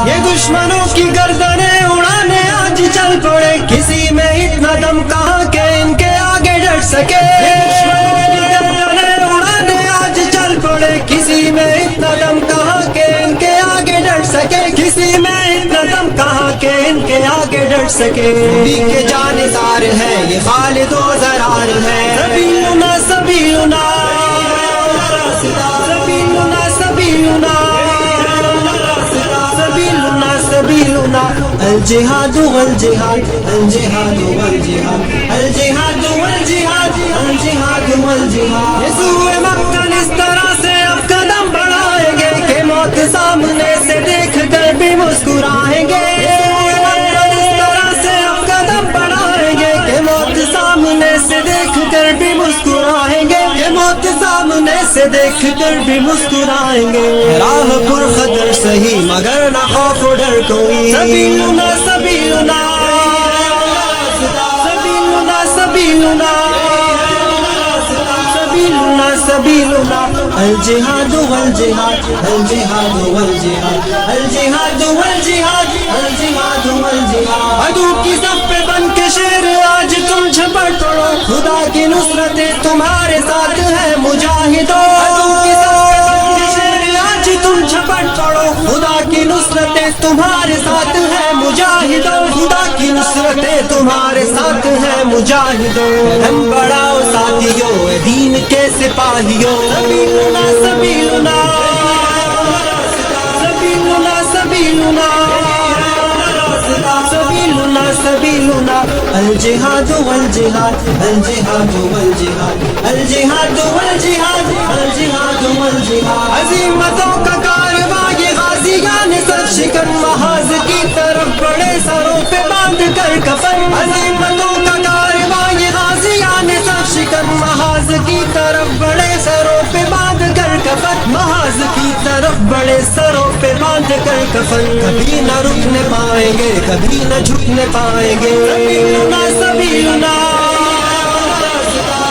یہ دشمنوں کی گردنیں اڑانے آج چل پڑے، کسی میں اتنا دم کہاں کہ ان کے آگے ڈٹ سکے۔ دشمنوں کی گردنیں اڑانے آج چل پڑے، کسی میں اتنا دم کہاں کہ ان کے آگے ڈٹ سکے، کسی میں اتنا دم کہاں کہ ان کے آگے ڈٹ سکے۔ نبی کے جانثار ہے یہ خالد و زرار ہے، سبیلنا سبیلنا سبیلنا سبیلنا سبیلنا سبیلنا الجہاد والجہاد الجہاد والجہاد الجہاد والجہاد الجہاد والجہاد۔ یسوع مقتل اس طرح سے اب قدم بڑھائیں گے کہ موت سامنے سے دیکھ کر بھی مسکرائیں گے۔ یسوع مقتل اس طرح سے اب قدم بڑھائیں گے کہ موت سامنے سے دیکھ کر بھی مسکرائیں گے، کہ موت سامنے سے دیکھ کر بھی مسکرائیں گے۔ راہ پر خطر سہی مگر نہ خوف و ڈر کوئی، سبیلنا سبیلنا سبیلنا سبیلنا سبیلنا سبیلنا الجہاد والجہاد الجہاد والجہاد الجہاد والجہاد الجہاد والجہاد۔ عدو کی صف پہ بن کے شیر آج تم جھپٹ پڑو، خدا کی نصرتیں تمہارے ساتھ ہے مجاہدو۔ عدو کی صف پہ بن کے شیر آج تم جھپٹ پڑو، خدا کی نصرتیں تمہارے ساتھ ہے مجاہدو، خدا کی نصرتیں تمہارے ساتھ ہے مجاہدو۔ ہم بڑھاؤ ساتھیو دین کے سپاہیوں، سبیلنا سبیلنا سبیلنا سبیلنا سبیلنا سبیلنا الجہاد والجہاد الجہاد والجہاد الجہاد والجہاد الجہاد والجہاد۔ عظیمتوں کا کارواں یہ غازیان سر شکن، محاذ کی طرف بڑے سروں پہ باندھ کر کفن۔ عظیمتوں کا کارواں یہ غازیان سر شکن، محاذ کی طرف بڑے سروں پہ باندھ کر کفن، محاذ کی طرف بڑے سروں پہ باندھ کر کفن۔ کبھی نہ رکنے پائیں گے کبھی نہ جھکنے پائیں گے، سبیلنا سبیلنا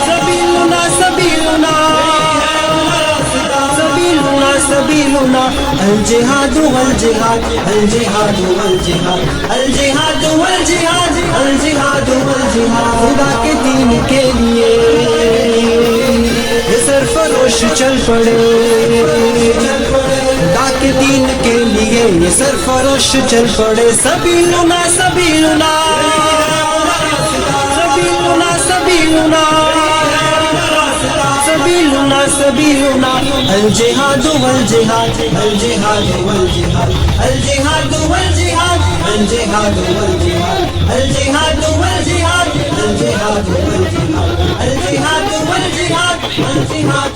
سبیلنا سبیلنا سبیلنا سبیلنا الجہاد والجہاد الجہاد والجہاد الجہاد والجہاد الجہاد والجہاد۔ خدا کے دین کے لیے یہ سرفروش چل پڑے، خدا کے دین کے لیے یہ سرفروش چل پڑے، سبیلنا سبیلنا سبیلنا سبیلنا سبیلنا سبیلنا الجہاد والجہاد الجہاد والجہاد الجہاد والجہاد الجہاد والجہاد الجہاد والجہاد الجہاد والجہاد الجہاد والجہاد الجہاد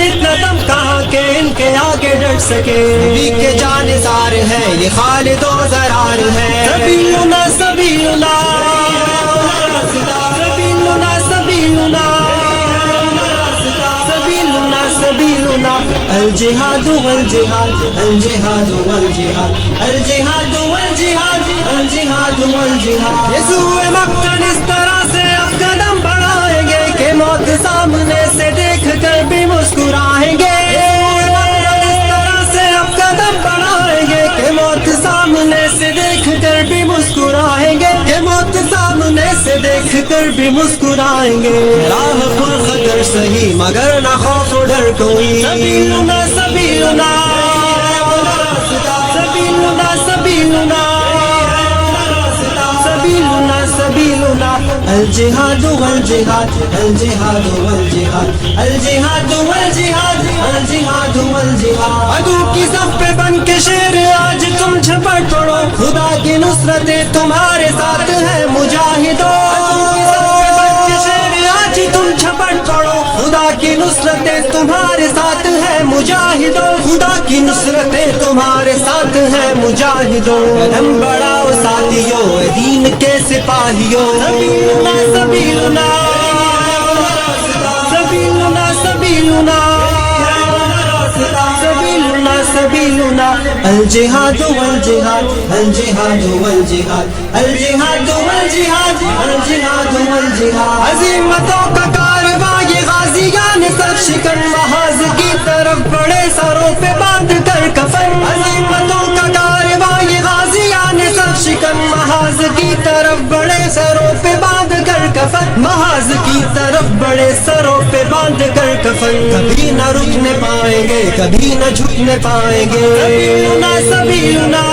اتنا دم کہاں کہ ان کے آگے ڈٹ سکے، نبی کے جانثار ہے یہ خالد و زرار ہے، سبیلنا سبیلنا سبیلنا سبیلنا سبیلنا سبیلنا الجہاد والجہاد الجہاد والجہاد الجہاد والجہاد الجہاد والجہاد۔ یسوع مقتل اس طرح سے اب قدم بڑھائیں گے کہ موت سامنے سے دیکھ کر بھی مسکرائیں گے۔ اس طرح سے اب قدم بڑھائیں گے کہ موت سامنے سے دیکھ کر بھی مسکرائیں گے، کہ موت سامنے سے دیکھ کر بھی مسکرائیں گے۔ راہ پر خطر سہی مگر نہ خوف و ڈر کوئی، سبیلنا سبیلنا سبیلنا سبیلنا سبیلنا سبیلنا الجہاد والجہاد الجہاد والجہاد الجہاد والجہاد الجہاد والجہاد۔ عدو کی صف پہ بن کے شیر آج تم جھپٹ پڑو، خدا کی نصرتیں تمہارے ساتھ ہے مجاہدو۔ آج تم جھپٹ پڑو، خدا کی نصرتیں تمہارے ساتھ ہے مجاہدو، خدا کی نصرتیں تمہارے ساتھ ہے مجاہدو۔ ہم بڑھاؤ ساتھیو دین کے سپاہیوں، سبیلنا سبیلنا سبیلنا سبیلنا سبیلنا سبيلنا الجهاد والجهاد الجهاد والجهاد الجهاد والجهاد الجهاد والجهاد عزیمتوں کا کارواں یہ غازیان سب شکن محاذ کی طرف بڑے سروں پہ باندھ کر کفن عزیمتوں کا کارواں یہ غازیان سب شکن محاذ کی طرف بڑے سروں پہ باندھ کر کفن محاذ کی طرف بڑے سروں پہ باندھ کر کفن کبھی نہ رکنے پائیں گے کبھی نہ جھکنے پائیں گے سبیلنا سبیلنا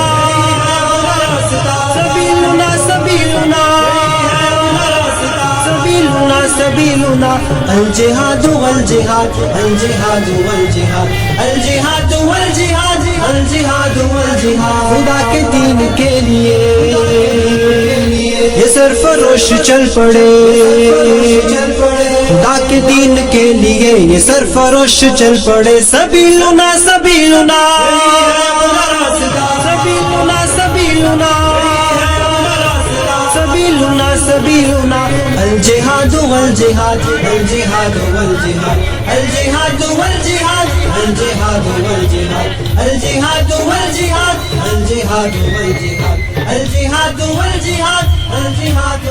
سبیلنا سبیلنا سبیلنا الجہاد والجہاد الجہاد والجہاد الجہاد والجہاد الجہاد والجہاد خدا کے دین کے لیے یہ سرفروش چل پڑے خدا کے دین کے لیے یہ سرفروش چل پڑے سبیلنا سبیلنا سبیلنا سبیلنا سبیلنا سبیلنا الجہاد والجہاد الجہاد والجہاد الجہاد والجہاد الجہاد والجہاد الجہاد والجہاد الجہاد والجہاد الجہاد والجہاد الجہاد والجہاد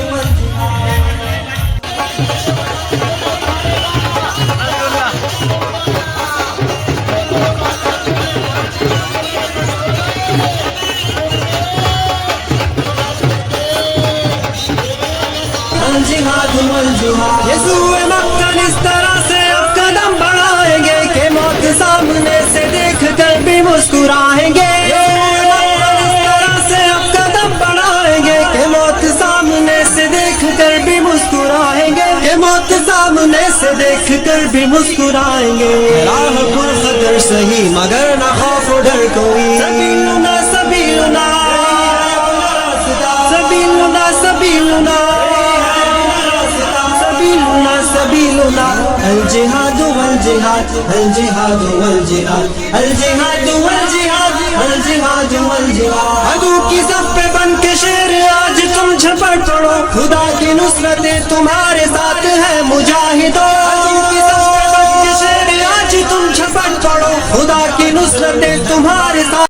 الجہاد والجہاد یسوع مقتل اس طرح سے اب قدم بڑھائیں گے کہ موت سامنے سے دیکھ کر بھی مسکرائیں گے اس طرح سے اب قدم بڑھائیں گے کہ موت سامنے سے دیکھ کر بھی مسکرائیں گے کہ موت سامنے سے دیکھ کر بھی مسکرائیں گے راہ پر خطر سہی مگر نہ خوف و ڈر کوئی سبیلنا سبیلنا سبیلنا سبیلنا سبیلنا الجہاد والجہاد الجہاد والجہاد الجہاد والجہاد الجہاد والجہاد عدو کی صف پہ بن کے شیر آج تم جھپٹ پڑو خدا کی نصرتیں تمہارے ساتھ